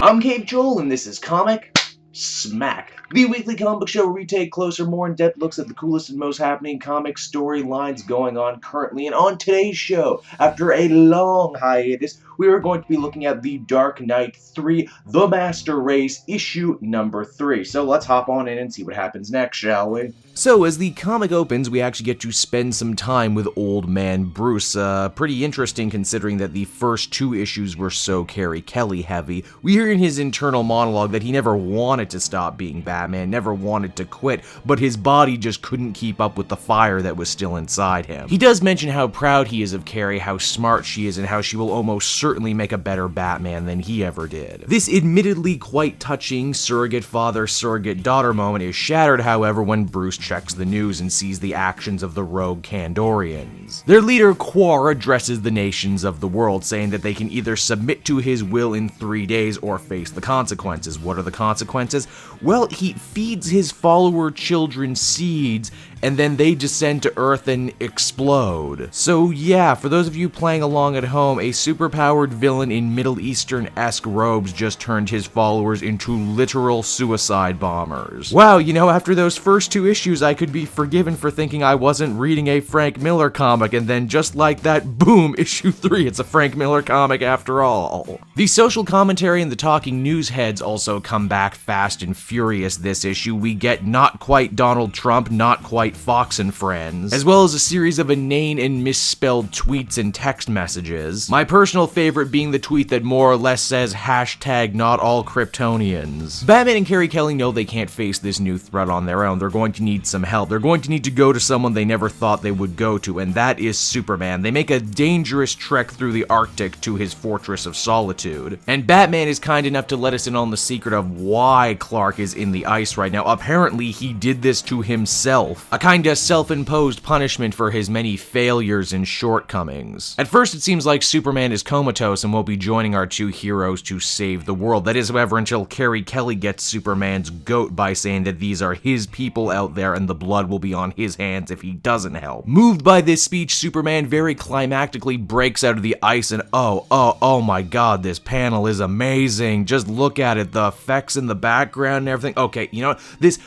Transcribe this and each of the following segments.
I'm Cave Joel, and this is Comic Smack, the weekly comic book show where we take closer, more in-depth looks at the coolest and most happening comic storylines going on currently. And on today's show, after a long hiatus, we are going to be looking at The Dark Knight 3, The Master Race, issue number 3. So let's hop on in and see what happens next, shall we? So, as the comic opens, we actually get to spend some time with Old Man Bruce. Pretty interesting considering that the first 2 issues were so Carrie Kelly heavy. We hear in his internal monologue that he never wanted to stop being Batman, never wanted to quit, but his body just couldn't keep up with the fire that was still inside him. He does mention how proud he is of Carrie, how smart she is, and how she will almost certainly make a better Batman than he ever did. This admittedly quite touching surrogate father, surrogate daughter moment is shattered, however, when Bruce checks the news and sees the actions of the rogue Kandorians. Their leader, Quar, addresses the nations of the world, saying that they can either submit to his will in 3 days or face the consequences. What are the consequences? Well, he feeds his follower children seeds, and then they descend to Earth and explode. So yeah, for those of you playing along at home, a superpowered villain in Middle Eastern-esque robes just turned his followers into literal suicide bombers. Wow, you know, after those first 2 issues, I could be forgiven for thinking I wasn't reading a Frank Miller comic, and then just like that, boom, issue 3, it's a Frank Miller comic after all. The social commentary and the talking news heads also come back fast and furious this issue. We get not quite Donald Trump, not quite Fox and Friends, as well as a series of inane and misspelled tweets and text messages. My personal favorite being the tweet that more or less says hashtag not all Kryptonians. Batman and Carrie Kelly know they can't face this new threat on their own. They're going to need some help. They're going to need to go to someone they never thought they would go to, and that is Superman. They make a dangerous trek through the Arctic to his Fortress of Solitude, and Batman is kind enough to let us in on the secret of why Clark is in the ice right now. Apparently he did this to himself, a kind of self-imposed punishment for his many failures and shortcomings. At first it seems like Superman is comatose and won't be joining our 2 heroes to save the world. That is, however, until Carrie Kelly gets Superman's goat by saying that these are his people out there and the blood will be on his hands if he doesn't help. Moved by this speech, Superman very climactically breaks out of the ice and oh my god, this panel is amazing. Just look at it, the effects in the background and everything. Okay, you know what?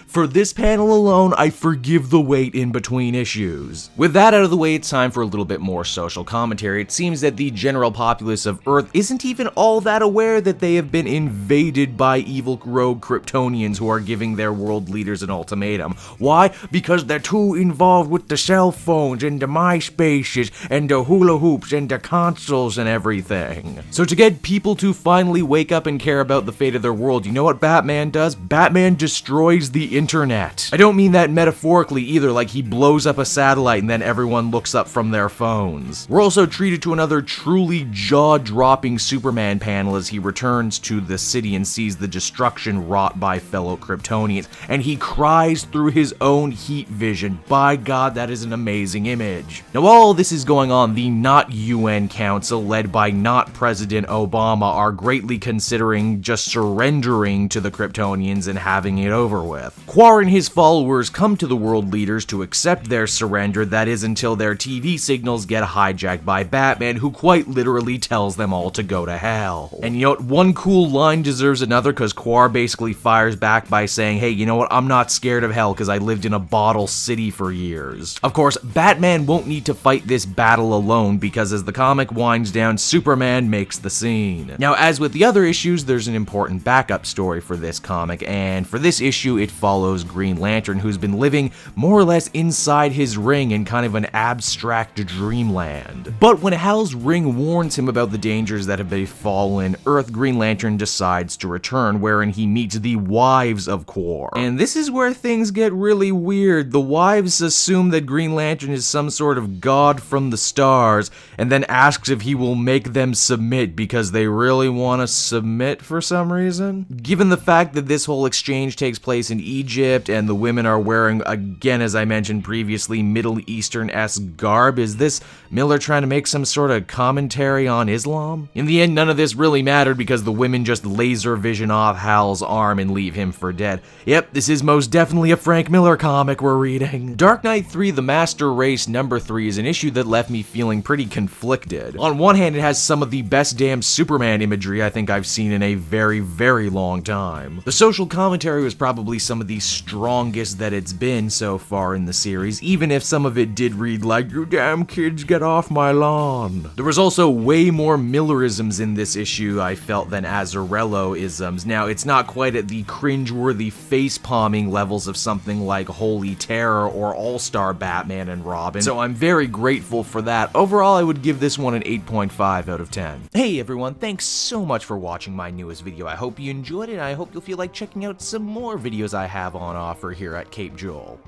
For this panel alone, I forgive the wait in between issues. With that out of the way, it's time for a little bit more social commentary. It seems that the general populace of Earth isn't even all that aware that they have been invaded by evil rogue Kryptonians who are giving their world leaders an ultimatum. Why? Because they're too involved with the cell phones and the MySpaces and the hula hoops and the consoles and everything. So to get people to finally wake up and care about the fate of their world, you know what Batman does? Batman destroys the internet. I don't mean that metaphorically either, like he blows up a satellite and then everyone looks up from their phones. We're also treated to another truly jaw-dropping Superman panel as he returns to the city and sees the destruction wrought by fellow Kryptonians, and he cries through his own heat vision. By God, that is an amazing image. Now while all this is going on, the not UN Council, led by not President Obama, are greatly considering just surrendering to the Kryptonians and having it over with. Quar and his followers come to the world leaders to accept their surrender, that is until their TV signals get hijacked by Batman, who quite literally tells them all to go to hell. And you know what, one cool line deserves another, because Quar basically fires back by saying, hey, you know what, I'm not scared of hell because I lived in a bottle city for years. Of course, Batman won't need to fight this battle alone, because as the comic winds down, Superman makes the scene. Now, as with the other issues, there's an important backup story for this comic, and for this issue, it follows Green Lantern, who's been living more or less inside his ring in kind of an abstract dreamland. But when Hal's ring warns him about the dangers that have befallen Earth, Green Lantern decides to return, wherein he meets the wives of Quar. And this is where things get really weird. The wives assume that Green Lantern is some sort of god from the stars, and then asks if he will make them submit because they really want to submit for some reason. Given the fact that this whole exchange takes place in Egypt and the women are wearing, again as I mentioned previously, Middle Eastern-esque garb, is this Miller trying to make some sort of commentary on Islam? In the end, none of this really mattered because the women just laser vision off Hal's arm and leave him for dead. Yep, this is most definitely a Frank Miller killer comic we're reading. Dark Knight 3: The Master Race #3 is an issue that left me feeling pretty conflicted. On one hand, it has some of the best damn Superman imagery I think I've seen in a very, very long time. The social commentary was probably some of the strongest that it's been so far in the series, even if some of it did read like, "You damn kids, get off my lawn." There was also way more Millerisms in this issue, I felt, than Azzarello-isms. Now, it's not quite at the cringeworthy face-palming levels of something like Holy Terror or All-Star Batman and Robin, so I'm very grateful for that. Overall, I would give this one an 8.5 out of 10. Hey everyone, thanks so much for watching my newest video. I hope you enjoyed it, and I hope you'll feel like checking out some more videos I have on offer here at Cape Joel.